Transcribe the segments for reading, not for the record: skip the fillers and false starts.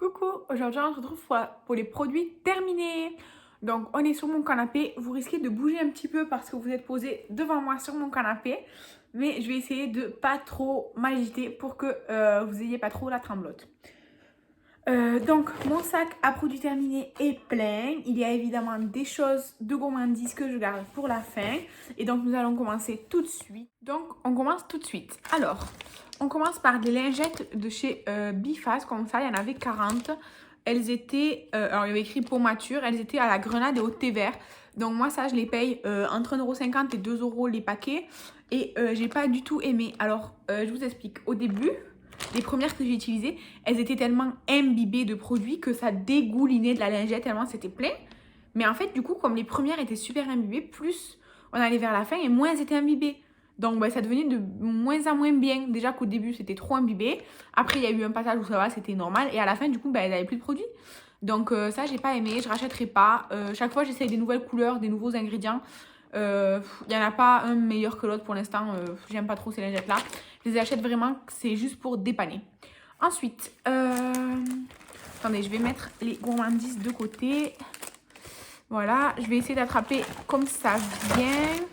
Coucou, aujourd'hui on se retrouve pour les produits terminés. Donc on est sur mon canapé, vous risquez de bouger un petit peu parce que vous êtes posé devant moi sur mon canapé. Mais je vais essayer de pas trop m'agiter pour que vous ayez pas trop la tremblote. Donc mon sac à produits terminés est plein. Il y a évidemment des choses de gourmandise que je garde pour la fin. Et donc nous allons commencer tout de suite. Donc on commence tout de suite. Alors, on commence par des lingettes de chez Bifast, comme ça, il y en avait 40. Elles étaient, alors il y avait écrit peau mature, elles étaient à la grenade et au thé vert. Donc moi ça je les paye entre 1,50 € et 2 € les paquets. Et j'ai pas du tout aimé. Alors je vous explique. Au début, les premières que j'ai utilisées, elles étaient tellement imbibées de produits que ça dégoulinait de la lingette tellement c'était plein. Mais en fait du coup comme les premières étaient super imbibées, plus on allait vers la fin et moins elles étaient imbibées. Donc ça devenait de moins en moins bien. Déjà qu'au début c'était trop imbibé. Après il y a eu un passage où ça va, c'était normal. Et à la fin du coup elles n'avaient plus de produits. Donc ça j'ai pas aimé, je rachèterai pas. Chaque fois j'essaye des nouvelles couleurs, des nouveaux ingrédients. Il n'y en a pas un meilleur que l'autre pour l'instant. J'aime pas trop ces lingettes là. Je les achète vraiment, c'est juste pour dépanner. Ensuite, attendez, je vais mettre les gourmandises de côté. Voilà, je vais essayer d'attraper comme ça vient.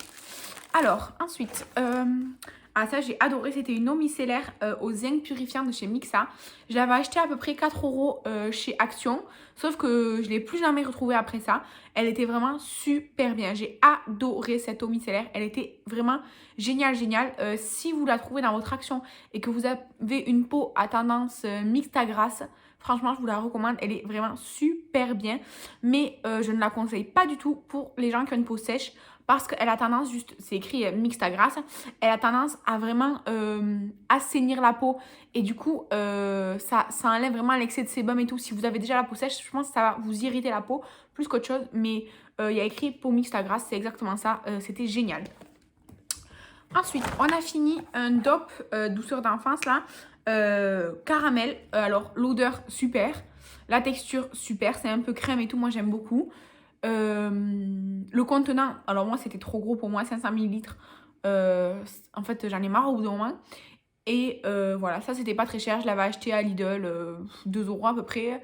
Alors, ensuite, ça j'ai adoré, c'était une eau micellaire au zinc purifiant de chez Mixa. Je l'avais acheté à peu près 4 € chez Action, sauf que je ne l'ai plus jamais retrouvée après ça. Elle était vraiment super bien, j'ai adoré cette eau micellaire, elle était vraiment géniale, géniale. Si vous la trouvez dans votre Action et que vous avez une peau à tendance mixte à grasse, franchement je vous la recommande, elle est vraiment super bien. Mais je ne la conseille pas du tout pour les gens qui ont une peau sèche. Parce qu'elle a tendance, juste, c'est écrit mixte à grasse, elle a tendance à vraiment assainir la peau. Et du coup, ça enlève vraiment l'excès de sébum et tout. Si vous avez déjà la peau sèche, je pense que ça va vous irriter la peau plus qu'autre chose. Mais il y a écrit peau mixte à grasse, c'est exactement ça. C'était génial. Ensuite, on a fini un DOP douceur d'enfance là. Caramel. Alors, l'odeur, super. La texture, super. C'est un peu crème et tout. Moi, j'aime beaucoup. Le contenant, alors moi c'était trop gros pour moi, 500 ml. En fait j'en ai marre au bout d'un moment. Et voilà, ça c'était pas très cher, je l'avais acheté à Lidl, 2 € à peu près.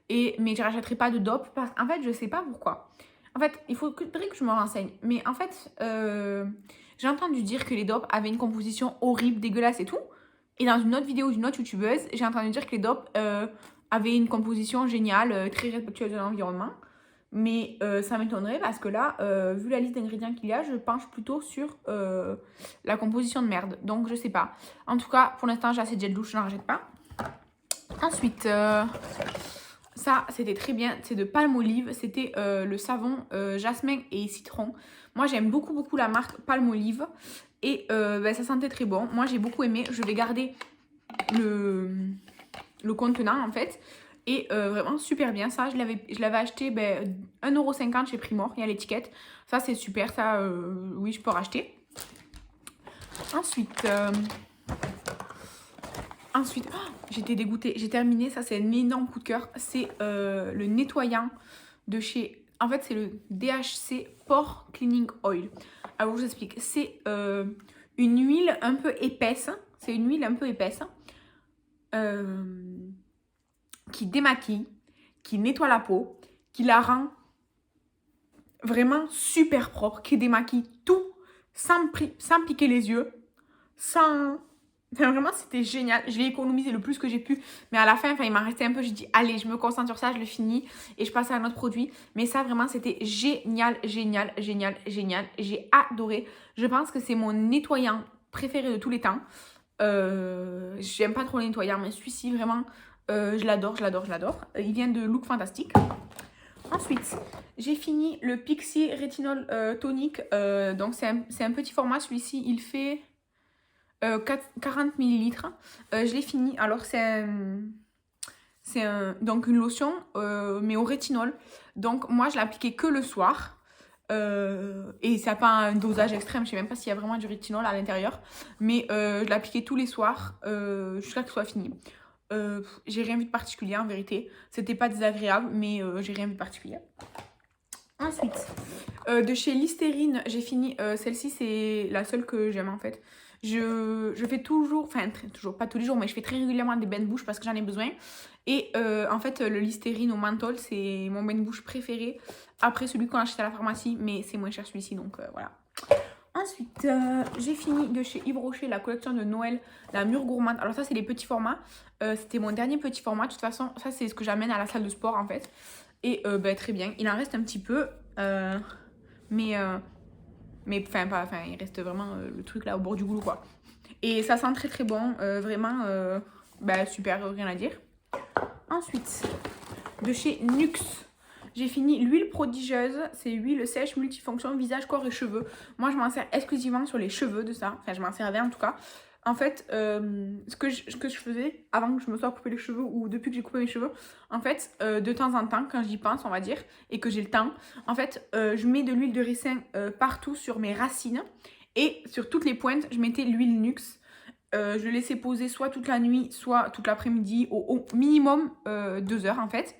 Mais je rachèterai pas de DOP parce qu'en fait je sais pas pourquoi. En fait il faudrait que je me renseigne. Mais en fait j'ai entendu dire que les DOP avaient une composition horrible, dégueulasse et tout. Et dans une autre vidéo d'une autre youtubeuse, j'ai entendu dire que les DOP avaient une composition géniale, très respectueuse de l'environnement. Mais ça m'étonnerait parce que là, vu la liste d'ingrédients qu'il y a, je penche plutôt sur la composition de merde. Donc je sais pas. En tout cas, pour l'instant, j'ai assez de gel douche, je n'en rachète pas. Ensuite, ça c'était très bien. C'est de Palmolive. C'était le savon jasmin et citron. Moi j'aime beaucoup beaucoup la marque Palmolive. Et ça sentait très bon. Moi j'ai beaucoup aimé. Je vais garder le contenant en fait. Et vraiment super bien. Ça, je l'avais acheté 1,50 € chez Primor. Il y a l'étiquette. Ça, c'est super. Ça, oui, je peux racheter. Ensuite, j'étais dégoûtée. J'ai terminé. Ça, c'est un énorme coup de cœur. C'est le nettoyant de chez... En fait, c'est le DHC Pore Cleaning Oil. Alors, je vous explique. C'est une huile un peu épaisse. C'est une huile un peu épaisse. Qui démaquille, qui nettoie la peau, qui la rend vraiment super propre, qui démaquille tout sans piquer les yeux, sans... Enfin, vraiment, c'était génial. Je l'ai économisé le plus que j'ai pu. Mais à la fin, il m'en restait un peu. J'ai dit, allez, je me concentre sur ça, je le finis. Et je passe à un autre produit. Mais ça, vraiment, c'était génial, génial, génial, génial. J'ai adoré. Je pense que c'est mon nettoyant préféré de tous les temps. J'aime pas trop les nettoyants, mais celui-ci, vraiment... je l'adore, je l'adore, je l'adore. Il vient de Look Fantastic. Ensuite, j'ai fini le Pixi Retinol Tonic. Donc, c'est un petit format. Celui-ci, il fait 40 ml. Je l'ai fini. Alors, donc une lotion, mais au rétinol. Donc, moi, je l'ai appliqué que le soir. Et ça n'a pas un dosage extrême, je sais même pas s'il y a vraiment du rétinol à l'intérieur. Mais je l'ai appliqué tous les soirs jusqu'à que ce soit fini. J'ai rien vu de particulier en vérité. C'était pas désagréable, mais j'ai rien vu de particulier. Ensuite, de chez Listerine, j'ai fini. Celle-ci, c'est la seule que j'aime en fait. Je fais toujours, enfin toujours, pas tous les jours, mais je fais très régulièrement des bains de bouche parce que j'en ai besoin. Et en fait, le Listerine au menthol, c'est mon bain de bouche préféré. Après celui qu'on achète à la pharmacie, mais c'est moins cher celui-ci, donc voilà. Ensuite, j'ai fini de chez Yves Rocher la collection de Noël, la mûre gourmande. Alors ça, c'est les petits formats. C'était mon dernier petit format. De toute façon, ça, c'est ce que j'amène à la salle de sport, en fait. Et très bien. Il en reste un petit peu. Mais enfin, il reste vraiment le truc là au bord du goulot, quoi. Et ça sent très très bon. Vraiment, super, rien à dire. Ensuite, de chez Nux. J'ai fini l'huile prodigieuse, c'est huile sèche multifonction visage, corps et cheveux. Moi je m'en sers exclusivement sur les cheveux de ça, enfin je m'en servais en tout cas. En fait, ce que je faisais avant que je me sois coupé les cheveux ou depuis que j'ai coupé mes cheveux, en fait, de temps en temps, quand j'y pense, on va dire, et que j'ai le temps, en fait, je mets de l'huile de ricin partout sur mes racines et sur toutes les pointes, je mettais l'huile Nux. Je le laissais poser soit toute la nuit, soit toute l'après-midi, au minimum 2 heures en fait.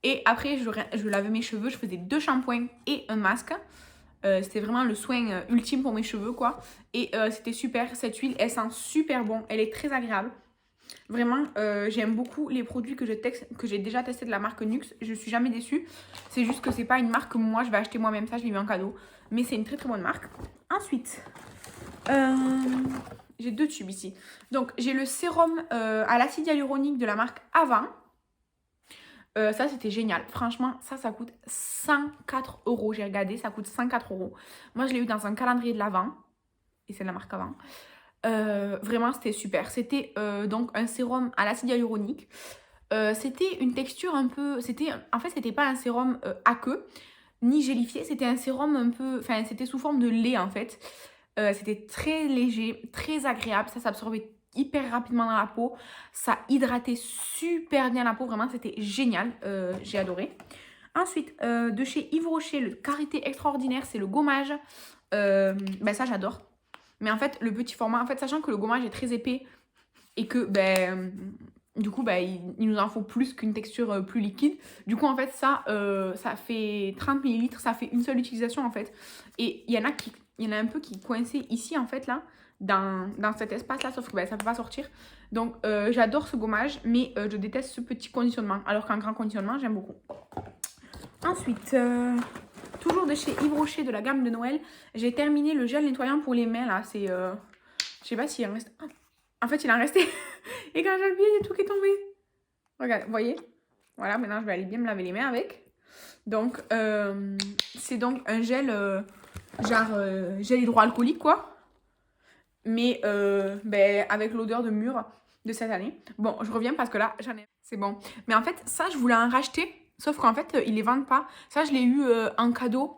Et après, je lavais mes cheveux, je faisais 2 shampoings et un masque. C'était vraiment le soin ultime pour mes cheveux, quoi. Et c'était super. Cette huile, elle sent super bon. Elle est très agréable. Vraiment, j'aime beaucoup les produits que j'ai déjà testés de la marque Nux. Je suis jamais déçue. C'est juste que c'est pas une marque que moi, je vais acheter moi-même. Ça, je l'ai eu en cadeau. Mais c'est une très très bonne marque. Ensuite, j'ai 2 tubes ici. Donc, j'ai le sérum à l'acide hyaluronique de la marque Avant. Ça, c'était génial. Franchement, ça coûte 104 €. J'ai regardé, ça coûte 104 €. Moi, je l'ai eu dans un calendrier de l'Avent. Et c'est de la marque Avant. Vraiment, c'était super. C'était donc un sérum à l'acide hyaluronique. C'était une texture un peu... En fait, c'était pas un sérum aqueux, ni gélifié. C'était un sérum un peu... Enfin, c'était sous forme de lait, en fait. C'était très léger, très agréable. Ça s'absorbait hyper rapidement dans la peau. Ça hydratait super bien la peau. Vraiment, c'était génial. J'ai adoré. Ensuite, de chez Yves Rocher, le Karité Extraordinaire, c'est le gommage. Ça, j'adore. Mais en fait, le petit format, en fait, sachant que le gommage est très épais et que, du coup, il nous en faut plus qu'une texture plus liquide. Du coup, en fait, ça fait 30 ml, ça fait une seule utilisation, en fait. Et il y en a un peu qui est coincé ici, en fait, là, dans cet espace-là, sauf que ça ne peut pas sortir. Donc, j'adore ce gommage, mais je déteste ce petit conditionnement. Alors qu'un grand conditionnement, j'aime beaucoup. Ensuite, toujours de chez Yves Rocher, de la gamme de Noël, j'ai terminé le gel nettoyant pour les mains, là. C'est, je sais pas s'il en reste... En fait, il en restait. Et quand j'ai appuyé, il y a tout qui est tombé. Regarde, vous voyez? Voilà, maintenant, je vais aller bien me laver les mains avec. Donc, c'est donc un gel, gel hydroalcoolique, quoi. Mais avec l'odeur de mûre de cette année. Bon, je reviens parce que là, j'en ai... C'est bon. Mais en fait, ça, je voulais en racheter. Sauf qu'en fait, ils les vendent pas. Ça, je l'ai eu en cadeau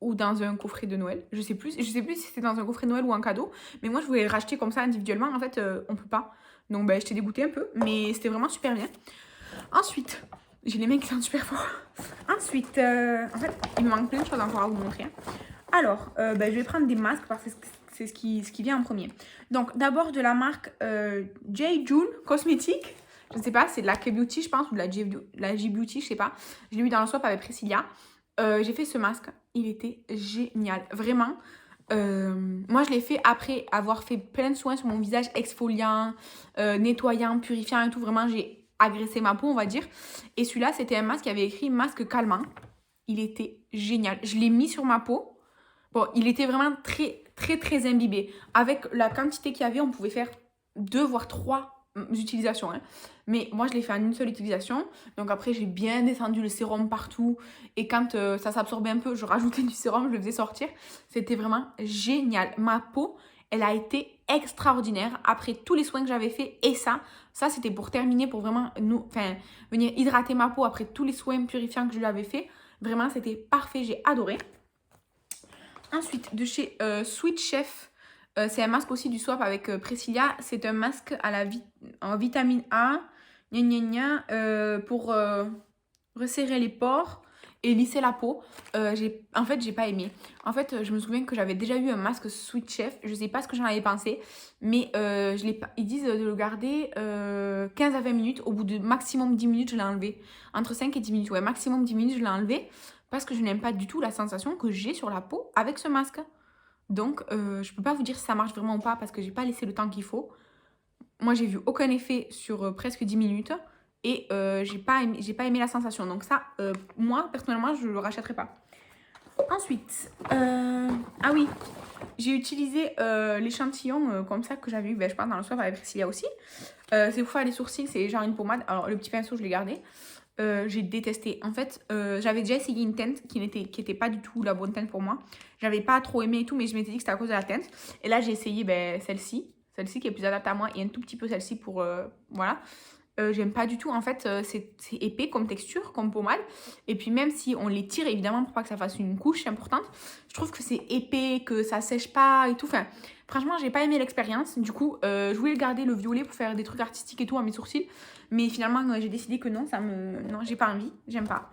ou dans un coffret de Noël. Je sais plus si c'était dans un coffret de Noël ou en cadeau. Mais moi, je voulais le racheter comme ça individuellement. En fait, on peut pas. Donc, j'étais dégoûtée un peu. Mais c'était vraiment super bien. Ensuite, j'ai les mains qui sentent super fort. Ensuite, en fait, il me manque plein de choses encore à vous montrer. Alors, je vais prendre des masques parce que c'est ce qui vient en premier. Donc, d'abord de la marque J. June Cosmétiques. Je ne sais pas, c'est de la K-Beauty, je pense, ou de la J-Beauty, je sais pas. Je l'ai eu dans le swap avec Priscilla. J'ai fait ce masque. Il était génial. Vraiment. Moi, je l'ai fait après avoir fait plein de soins sur mon visage, exfoliant, nettoyant, purifiant et tout. Vraiment, j'ai agressé ma peau, on va dire. Et celui-là, c'était un masque qui avait écrit masque calmant. Il était génial. Je l'ai mis sur ma peau. Bon, il était vraiment très, très, très imbibé. Avec la quantité qu'il y avait, on pouvait faire 2 voire 3 utilisations. Hein. Mais moi, je l'ai fait en une seule utilisation. Donc après, j'ai bien descendu le sérum partout. Et quand ça s'absorbait un peu, je rajoutais du sérum, je le faisais sortir. C'était vraiment génial. Ma peau, elle a été extraordinaire après tous les soins que j'avais fait. Et ça c'était pour terminer, pour vraiment venir hydrater ma peau après tous les soins purifiants que je lui avais fait. Vraiment, c'était parfait. J'ai adoré. Ensuite, de chez Sweet Chef, c'est un masque aussi du swap avec Priscilla. C'est un masque en vitamine A, pour resserrer les pores et lisser la peau. En fait, j'ai pas aimé. En fait, je me souviens que j'avais déjà eu un masque Sweet Chef. Je sais pas ce que j'en avais pensé, mais ils disent de le garder 15 à 20 minutes. Au bout de maximum 10 minutes, je l'ai enlevé. Entre 5 et 10 minutes, ouais, maximum 10 minutes, je l'ai enlevé. Parce que je n'aime pas du tout la sensation que j'ai sur la peau avec ce masque. Donc, je peux pas vous dire si ça marche vraiment ou pas parce que j'ai pas laissé le temps qu'il faut. Moi, j'ai vu aucun effet sur presque 10 minutes et j'ai pas aimé la sensation. Donc ça, moi, personnellement, je le rachèterai pas. Ensuite, ah oui, j'ai utilisé l'échantillon comme ça que j'avais eu, je pense, dans le swap avec Priscilla aussi. C'est pour faire les sourcils, c'est genre une pommade. Alors, le petit pinceau, je l'ai gardé. J'ai détesté. En fait, j'avais déjà essayé une teinte qui était pas du tout la bonne teinte pour moi. J'avais pas trop aimé et tout, mais je m'étais dit que c'était à cause de la teinte. Et là, j'ai essayé celle-ci. Celle-ci qui est plus adaptée à moi et un tout petit peu celle-ci pour... voilà. J'aime pas du tout. En fait, c'est épais comme texture, comme pommade. Et puis même si on les tire, évidemment, pour pas que ça fasse une couche importante, je trouve que c'est épais, que ça sèche pas et tout. Enfin, franchement, j'ai pas aimé l'expérience. Du coup, je voulais garder le violet pour faire des trucs artistiques et tout à mes sourcils. Mais finalement, j'ai décidé que non, non, j'ai pas envie. J'aime pas.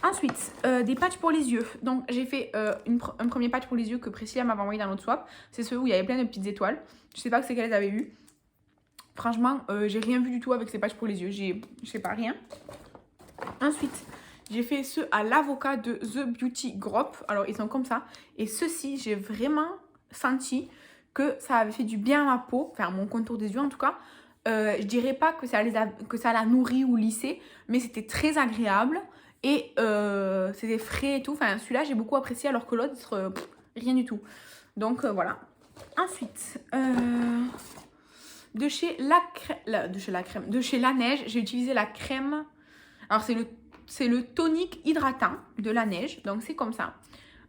Ensuite, des patchs pour les yeux. Donc, j'ai fait un premier patch pour les yeux que Priscilla m'avait envoyé dans notre swap. C'est ceux où il y avait plein de petites étoiles. Je sais pas que c'est qu'elles avaient eu. Franchement, j'ai rien vu du tout avec ces patchs pour les yeux. Je sais pas, rien. Ensuite, j'ai fait ceux à l'avocat de The Beauty Group. Alors, ils sont comme ça. Et ceux-ci, j'ai vraiment senti que ça avait fait du bien à ma peau. Enfin, mon contour des yeux en tout cas. Je dirais pas que ça l'a nourri ou lissé. Mais c'était très agréable. Et c'était frais et tout. Enfin, celui-là, j'ai beaucoup apprécié alors que l'autre, rien du tout. Donc, voilà. Ensuite... de chez La Neige, j'ai utilisé la crème. Alors, c'est le tonique hydratant de La Neige. Donc, c'est comme ça.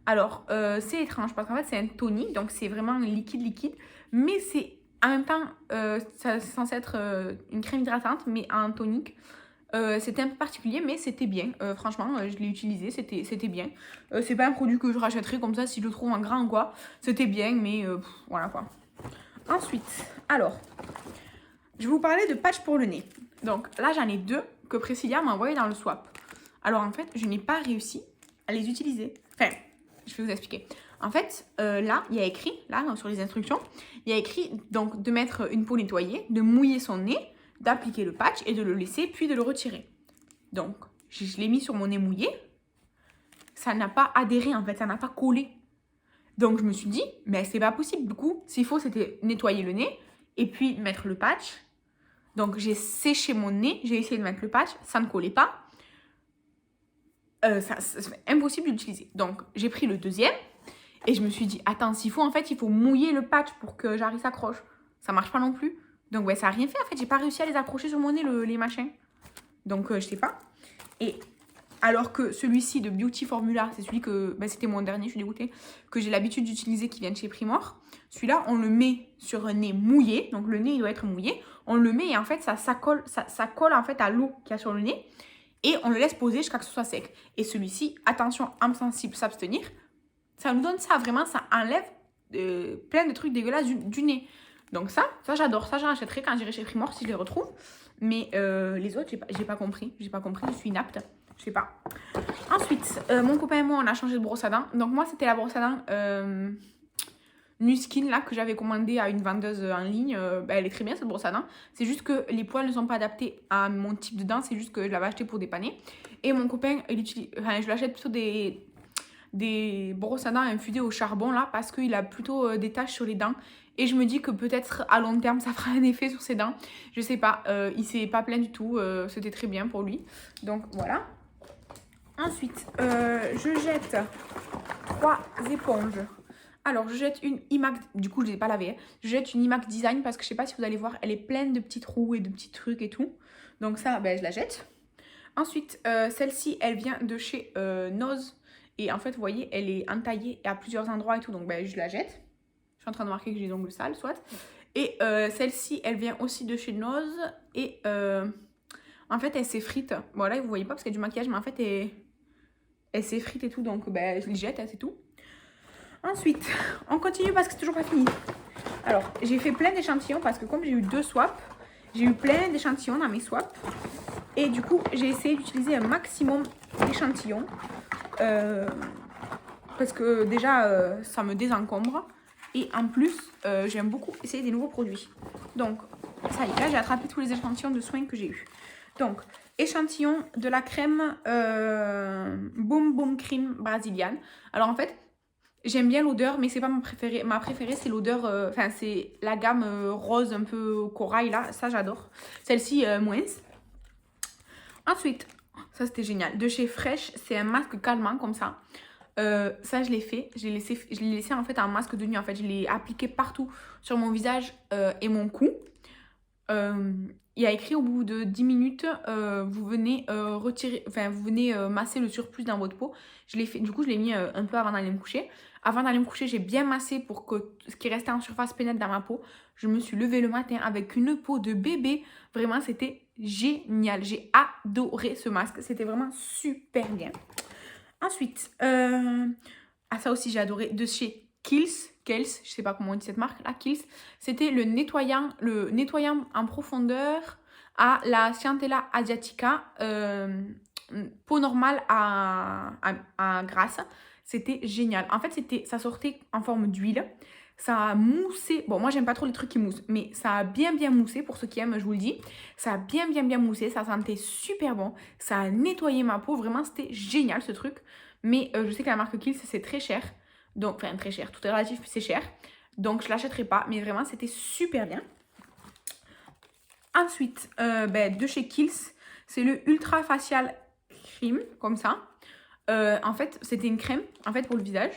Alors, c'est étrange parce qu'en fait, c'est un tonique. Donc, c'est vraiment liquide. Mais c'est en même temps, c'est censé être une crème hydratante, mais en tonique. C'était un peu particulier, mais c'était bien. Franchement, je l'ai utilisé, c'était bien. C'est pas un produit que je rachèterais comme ça si je le trouve en grand ou quoi. C'était bien, mais voilà quoi. Ensuite, alors, je vais vous parler de patch pour le nez. Donc là, j'en ai deux que Priscilla m'a envoyé dans le swap. Alors en fait, je n'ai pas réussi à les utiliser. Enfin, je vais vous expliquer. En fait, là, il y a écrit, là, sur les instructions, il y a écrit donc de mettre une peau nettoyée, de mouiller son nez, d'appliquer le patch et de le laisser, puis de le retirer. Donc, je l'ai mis sur mon nez mouillé. Ça n'a pas adhéré, en fait, ça n'a pas collé. Donc, je me suis dit, mais c'est pas possible. Du coup, s'il faut, c'était nettoyer le nez et puis mettre le patch. Donc, j'ai séché mon nez, j'ai essayé de mettre le patch, ça ne collait pas. C'est impossible d'utiliser. Donc, j'ai pris le deuxième et je me suis dit, attends, s'il faut, en fait, il faut mouiller le patch pour que j'arrive s'accroche. Ça marche pas non plus. Donc, ouais, ça n'a rien fait. En fait, j'ai pas réussi à les accrocher sur mon nez, les machins. Donc, je sais pas. Et alors que celui-ci de Beauty Formula, c'est celui que, c'était mon dernier, je suis dégoûtée, que j'ai l'habitude d'utiliser qui vient de chez Primor. Celui-là, on le met sur un nez mouillé, donc le nez il doit être mouillé. On le met et en fait, ça colle en fait à l'eau qu'il y a sur le nez et on le laisse poser jusqu'à ce que ce soit sec. Et celui-ci, attention, âme sensible, s'abstenir, ça nous donne ça, vraiment, ça enlève plein de trucs dégueulasses du nez. Donc ça j'adore, ça j'en achèterai quand j'irai chez Primor si je les retrouve. Mais les autres, j'ai pas compris, je suis inapte. Je sais pas. Ensuite, mon copain et moi, on a changé de brosse à dents. Donc moi, c'était la brosse à dents Nuskin, là, que j'avais commandée à une vendeuse en ligne. Elle est très bien, cette brosse à dents. C'est juste que les poils ne sont pas adaptés à mon type de dents. C'est juste que je l'avais acheté pour dépanner. Et mon copain, je l'achète plutôt des brosses à dents infusées au charbon, là, parce qu'il a plutôt des taches sur les dents. Et je me dis que peut-être à long terme, ça fera un effet sur ses dents. Je sais pas. Il s'est pas plaint du tout. C'était très bien pour lui. Donc, voilà. Ensuite, je jette 3 éponges. Alors, je jette une iMac, du coup, je ne l'ai pas lavée. Je jette une iMac Design parce que je ne sais pas si vous allez voir, elle est pleine de petits trous et de petits trucs et tout. Donc ça, je la jette. Ensuite, celle-ci, elle vient de chez Nose. Et en fait, vous voyez, elle est entaillée à plusieurs endroits et tout. Donc, je la jette. Je suis en train de marquer que j'ai les ongles sales, soit. Et celle-ci, elle vient aussi de chez Nose. Et en fait, elle s'effrite. Bon, là, vous ne voyez pas parce qu'il y a du maquillage, mais en fait, elle s'effrite et tout. Donc, je les jette, c'est tout. Ensuite, on continue parce que c'est toujours pas fini. Alors, j'ai fait plein d'échantillons parce que comme j'ai eu 2 swaps, j'ai eu plein d'échantillons dans mes swaps. Et du coup, j'ai essayé d'utiliser un maximum d'échantillons. Parce que déjà, ça me désencombre. Et en plus, j'aime beaucoup essayer des nouveaux produits. Donc, ça y est, là, j'ai attrapé tous les échantillons de soins que j'ai eu. Donc, échantillon de la crème Boom Boom Cream brésilienne. Alors, en fait, J'aime bien l'odeur, mais c'est pas ma préférée. Ma préférée, c'est l'odeur, enfin, c'est la gamme rose un peu corail, là. Ça, j'adore. Celle-ci, moins. Ensuite, ça, c'était génial. De chez Fresh, c'est un masque calmant, comme ça. Ça, je l'ai fait. Je l'ai laissé, en fait, en masque de nuit. En fait, je l'ai appliqué partout sur mon visage et mon cou. Il y a écrit au bout de 10 minutes, vous venez retirer, enfin, vous venez masser le surplus dans votre peau. Je l'ai fait, du coup, je l'ai mis un peu avant d'aller me coucher. Avant d'aller me coucher, j'ai bien massé pour que ce qui restait en surface pénètre dans ma peau. Je me suis levée le matin avec une peau de bébé. Vraiment, c'était génial. J'ai adoré ce masque. C'était vraiment super bien. Ensuite, ça aussi, j'ai adoré. De chez Kiehl's, je sais pas comment on dit cette marque, là, Kiehl's. C'était le nettoyant en profondeur à la Scientella asiatica, peau normale à grasse. C'était génial. En fait, ça sortait en forme d'huile. Ça a moussé. Bon, moi, j'aime pas trop les trucs qui moussent, mais ça a bien moussé pour ceux qui aiment, je vous le dis. Ça a bien moussé. Ça sentait super bon. Ça a nettoyé ma peau. Vraiment, c'était génial ce truc. Mais je sais que la marque Kiehl's, c'est très cher. Donc, enfin, très cher. Tout est relatif, c'est cher. Donc, je l'achèterai pas. Mais vraiment, c'était super bien. Ensuite, de chez Kiehl's, c'est le Ultra Facial Cream, comme ça. En fait, c'était une crème, en fait, pour le visage.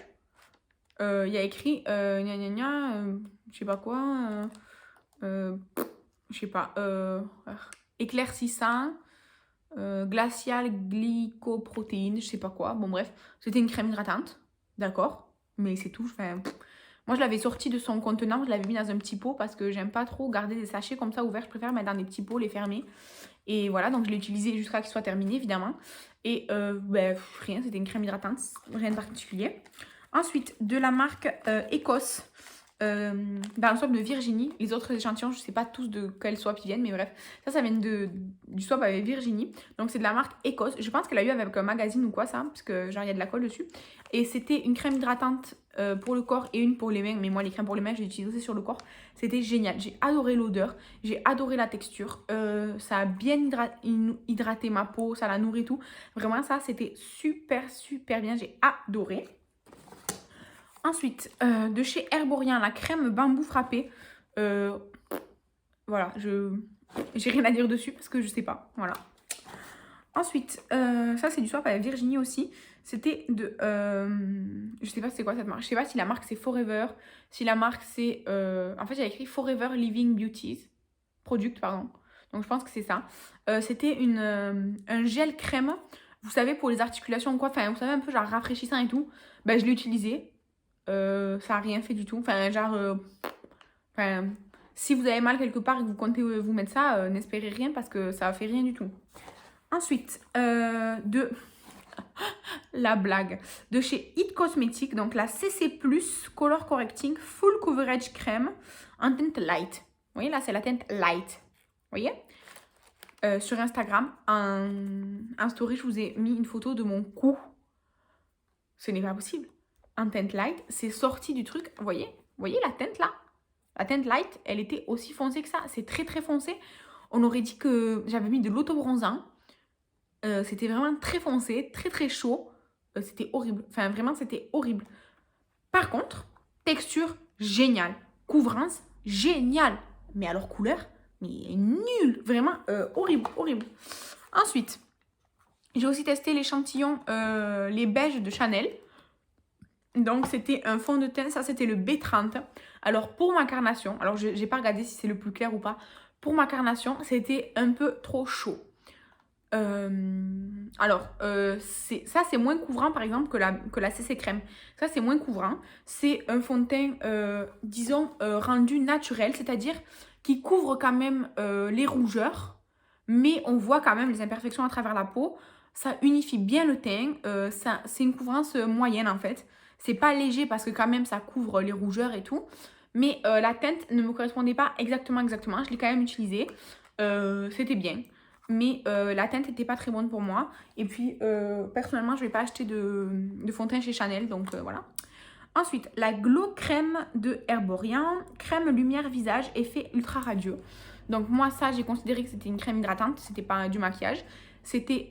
Il y a écrit, gna gna gna, je sais pas quoi, je sais pas, éclaircissant, glacial glycoprotéine, je sais pas quoi. Bon, bref, c'était une crème hydratante, d'accord, mais c'est tout. Enfin, moi, je l'avais sortie de son contenant, je l'avais mis dans un petit pot parce que j'aime pas trop garder des sachets comme ça ouverts. Je préfère mettre dans des petits pots, les fermer. Et voilà, donc je l'ai utilisé jusqu'à qu'il soit terminé, évidemment. Et rien, c'était une crème hydratante, rien de particulier. Ensuite, de la marque Ecos, dans le swap de Virginie. Les autres échantillons, je ne sais pas tous de quel swap ils viennent, mais bref. Ça vient du swap avec Virginie. Donc, c'est de la marque Ecos. Je pense qu'elle a eu avec un magazine ou quoi, ça, parce que genre, il y a de la colle dessus. Et c'était une crème hydratante pour le corps et une pour les mains. Mais moi, les crèmes pour les mains, je les utilise aussi sur le corps. C'était génial. J'ai adoré l'odeur. J'ai adoré la texture. Ça a bien hydraté ma peau. Ça la nourrit tout. Vraiment, ça, c'était super bien. J'ai adoré. Ensuite, de chez Herborian, la crème bambou frappé. Voilà, j'ai rien à dire dessus parce que je sais pas. Voilà. Ensuite, ça c'est du swap avec Virginie aussi. C'était de... je sais pas c'est quoi cette marque. Je sais pas si la marque c'est Forever. Si la marque c'est... en fait, il y a écrit Forever Living Beauties. Product, pardon. Donc je pense que c'est ça. C'était un gel crème. Vous savez, pour les articulations ou quoi. Enfin, vous savez, un peu genre rafraîchissant et tout. Ben, je l'ai utilisé. Ça a rien fait du tout. Enfin, genre... si vous avez mal quelque part et que vous comptez vous mettre ça, n'espérez rien parce que ça a fait rien du tout. Ensuite, de la blague de chez It Cosmetics, donc la CC+ Color Correcting Full Coverage Crème en teinte light. Vous voyez là, c'est la teinte light. Vous voyez sur Instagram, en story, je vous ai mis une photo de mon cou. Ce n'est pas possible. En teinte light, c'est sorti du truc. Vous voyez la teinte là? La teinte light, elle était aussi foncée que ça. C'est très foncé. On aurait dit que j'avais mis de l'autobronzant. C'était vraiment très foncé, très chaud. C'était horrible. Enfin, vraiment, c'était horrible. Par contre, texture géniale. Couvrance géniale. Mais alors, couleur, mais nul. Vraiment horrible. Ensuite, j'ai aussi testé l'échantillon les beiges de Chanel. Donc, c'était un fond de teint. Ça, c'était le B30. Alors, pour ma carnation, alors je n'ai pas regardé si c'est le plus clair ou pas. Pour ma carnation, c'était un peu trop chaud. Ça c'est moins couvrant par exemple que la CC crème. Ça c'est moins couvrant. C'est un fond de teint, disons, rendu naturel, c'est-à-dire qui couvre quand même les rougeurs, mais on voit quand même les imperfections à travers la peau. Ça unifie bien le teint. C'est une couvrance moyenne en fait. C'est pas léger parce que quand même ça couvre les rougeurs et tout. Mais la teinte ne me correspondait pas exactement. Je l'ai quand même utilisée. C'était bien. Mais la teinte n'était pas très bonne pour moi. Et puis, personnellement, je ne vais pas acheter de fond de teint chez Chanel. Donc, voilà. Ensuite, la Glow Crème de Herborian. Crème lumière visage, effet ultra radieux. Donc, moi, ça, j'ai considéré que c'était une crème hydratante. C'était pas du maquillage. C'était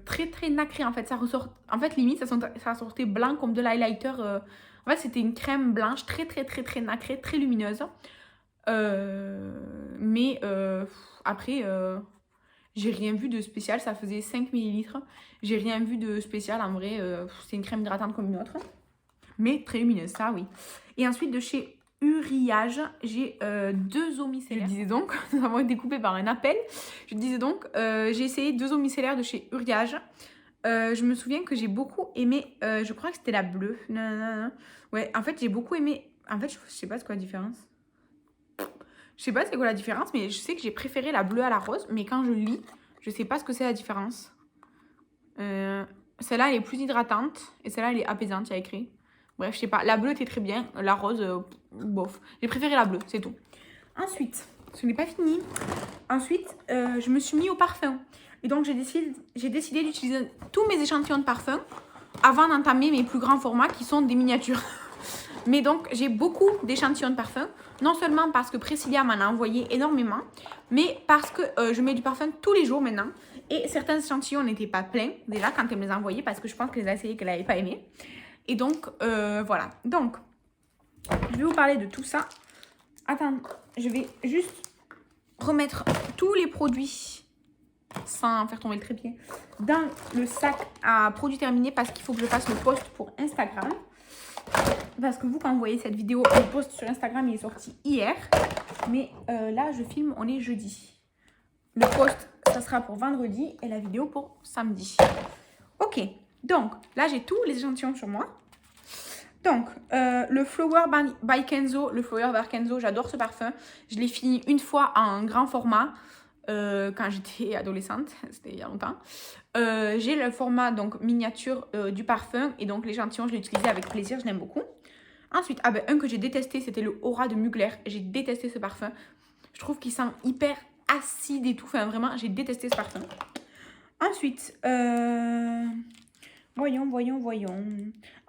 très très nacré en fait. Ça ressort, en fait limite ça sortait blanc comme de l'highlighter. En fait c'était une crème blanche très très très très nacrée, très lumineuse. Mais après j'ai rien vu de spécial. Ça faisait 5 millilitres. J'ai rien vu de spécial en vrai. C'est une crème hydratante comme une autre. Mais très lumineuse, ça oui. Et ensuite de chez Uriage, j'ai 2 eaux micellaires. Je disais donc, nous avons été coupés par un appel. Je disais donc, j'ai essayé 2 eaux micellaires de chez Uriage. Je me souviens que j'ai beaucoup aimé, je crois que c'était la bleue. Non. Ouais, en fait j'ai beaucoup aimé, en fait je sais pas c'est quoi la différence. Je sais pas c'est quoi la différence, mais je sais que j'ai préféré la bleue à la rose. Mais quand je lis, je sais pas ce que c'est la différence. Celle-là elle est plus hydratante et celle-là elle est apaisante, il y a écrit. Bref, je sais pas. La bleue était très bien. La rose, bof. J'ai préféré la bleue, c'est tout. Ensuite, ce n'est pas fini. Ensuite, je me suis mis au parfum. Et donc, j'ai décidé d'utiliser tous mes échantillons de parfum avant d'entamer mes plus grands formats qui sont des miniatures. Mais donc, j'ai beaucoup d'échantillons de parfum. Non seulement parce que Priscilla m'en a envoyé énormément, mais parce que je mets du parfum tous les jours maintenant. Et certains échantillons n'étaient pas pleins déjà quand elle me les a envoyés parce que je pense qu'elle les a essayés qu'elle n'avait pas aimé. Et donc, voilà. Donc, je vais vous parler de tout ça. Attends, je vais juste remettre tous les produits, sans faire tomber le trépied, dans le sac à produits terminés parce qu'il faut que je fasse le post pour Instagram. Parce que vous, quand vous voyez cette vidéo, le post sur Instagram, il est sorti hier. Mais là, je filme, on est jeudi. Le post, ça sera pour vendredi et la vidéo pour samedi. Ok. Donc, là, j'ai tous les échantillons sur moi. Donc, le Flower by Kenzo. Le Flower by Kenzo, j'adore ce parfum. Je l'ai fini une fois en grand format quand j'étais adolescente. C'était il y a longtemps. J'ai le format donc miniature du parfum. Et donc, l'échantillon, je l'ai utilisé avec plaisir. Je l'aime beaucoup. Ensuite, un que j'ai détesté, c'était le Aura de Mugler. J'ai détesté ce parfum. Je trouve qu'il sent hyper acide et tout. Enfin, vraiment, j'ai détesté ce parfum. Ensuite, voyons.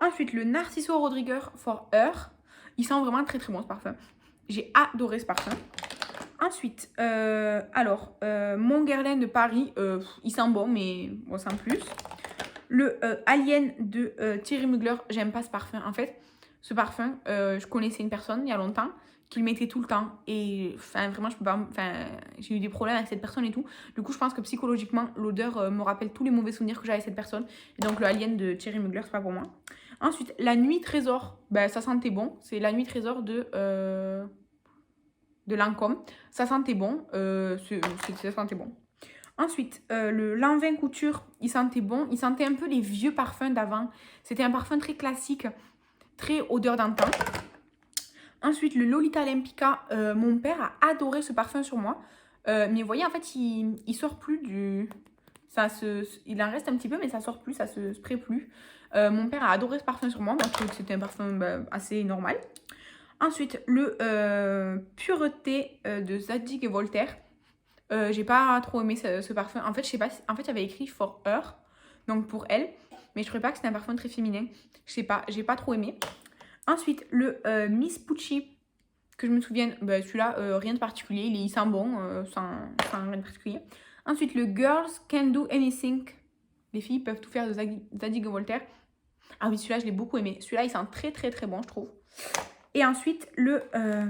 Ensuite, le Narciso Rodriguez for Her. Il sent vraiment très très bon ce parfum. J'ai adoré ce parfum. Ensuite, mon Guerlain de Paris. Il sent bon, mais bon, sans plus. Le Alien de Thierry Mugler. J'aime pas ce parfum. En fait, ce parfum, je connaissais une personne il y a longtemps qui le mettait tout le temps. Et enfin, vraiment, je peux pas. Enfin, j'ai eu des problèmes avec cette personne et tout. Du coup, je pense que psychologiquement, l'odeur me rappelle tous les mauvais souvenirs que j'avais avec cette personne. Et donc, le Alien de Thierry Mugler, c'est pas pour moi. Ensuite, la Nuit Trésor. Ben, ça sentait bon. C'est la Nuit Trésor de Lancôme. Ça sentait bon. Ça sentait bon. Ensuite, le Lanvin Couture, il sentait bon. Il sentait un peu les vieux parfums d'avant. C'était un parfum très classique, très odeur d'antan. Ensuite, le Lolita Olympica, mon père a adoré ce parfum sur moi. Mais vous voyez, en fait, il sort plus du... il en reste un petit peu, mais ça sort plus, ça se spray plus. Mon père a adoré ce parfum sur moi. Moi, je trouvais que c'était un parfum assez normal. Ensuite, le Pureté de Zadig et Voltaire. J'ai pas trop aimé ce parfum. En fait, je sais pas. En fait, il y avait écrit For Her, donc pour elle. Mais je trouvais pas que c'était un parfum très féminin. Je sais pas, j'ai pas trop aimé. Ensuite, le Miss Pucci, que je me souvienne, celui-là, rien de particulier. Il sent bon, sans rien de particulier. Ensuite, le Girls Can Do Anything. Les filles peuvent tout faire de Zadig et Voltaire. Ah oui, celui-là, je l'ai beaucoup aimé. Celui-là, il sent très, très, très bon, je trouve. Et ensuite, le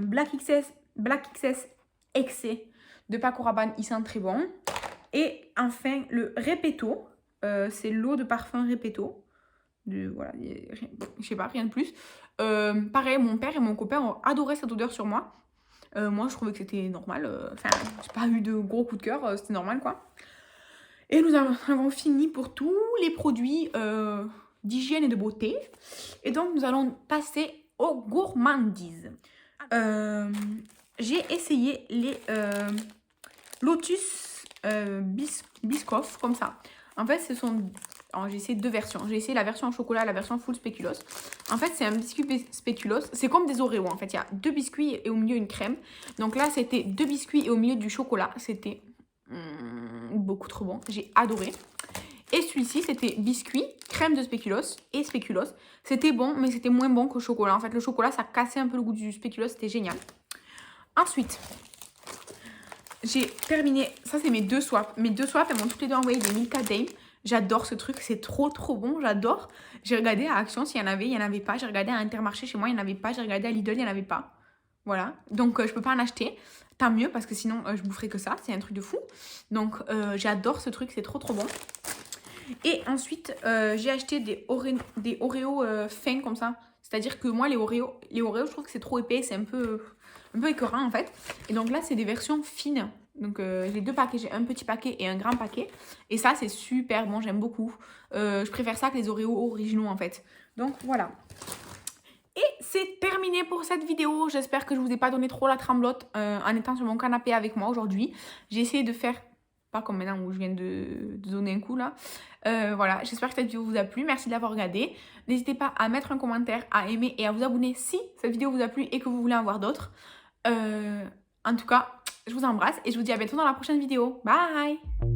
Black XS Excès de Paco Rabanne, il sent très bon. Et enfin, le Repetto. C'est l'eau de parfum Repetto. Voilà, je sais pas, rien de plus. Pareil, mon père et mon copain ont adoré cette odeur sur moi. Moi, je trouvais que c'était normal. Enfin, j'ai pas eu de gros coup de cœur. C'était normal, quoi. Et nous avons fini pour tous les produits d'hygiène et de beauté. Et donc, nous allons passer aux gourmandises. J'ai essayé les Lotus Biscoff, comme ça. En fait, ce sont... j'ai essayé 2 versions. J'ai essayé la version au chocolat, la version full spéculoos. En fait, c'est un biscuit spéculoos. C'est comme des Oreos, en fait. Il y a 2 biscuits et au milieu une crème. Donc là, c'était 2 biscuits et au milieu du chocolat. C'était beaucoup trop bon. J'ai adoré. Et celui-ci, c'était biscuit, crème de spéculoos et spéculoos. C'était bon, mais c'était moins bon que le chocolat. En fait, le chocolat, ça cassait un peu le goût du spéculoos. C'était génial. Ensuite, j'ai terminé. Ça, c'est mes deux swaps. Mes deux swaps, elles m'ont toutes les deux envoyé des Milka Dame. J'adore ce truc, c'est trop bon, j'adore. J'ai regardé à Action s'il y en avait, il n'y en avait pas. J'ai regardé à Intermarché chez moi, il n'y en avait pas. J'ai regardé à Lidl, il n'y en avait pas. Voilà, donc je peux pas en acheter. Tant mieux parce que sinon je boufferais que ça, c'est un truc de fou. Donc j'adore ce truc, c'est trop bon. Et ensuite j'ai acheté des Oreos fins comme ça. C'est-à-dire que moi les Oreos je trouve que c'est trop épais, c'est un peu écœurant en fait. Et donc là c'est des versions fines. Donc j'ai deux paquets, j'ai un petit paquet et un grand paquet. Et ça c'est super bon, j'aime beaucoup. Je préfère ça que les Oreos originaux en fait. Donc voilà. Et c'est terminé pour cette vidéo. J'espère que je ne vous ai pas donné trop la tremblote en étant sur mon canapé avec moi aujourd'hui. J'ai essayé de faire, pas comme maintenant où je viens de donner un coup là. Voilà, j'espère que cette vidéo vous a plu. Merci de l'avoir regardée. N'hésitez pas à mettre un commentaire, à aimer et à vous abonner si cette vidéo vous a plu et que vous voulez en voir d'autres. En tout cas, je vous embrasse et je vous dis à bientôt dans la prochaine vidéo. Bye!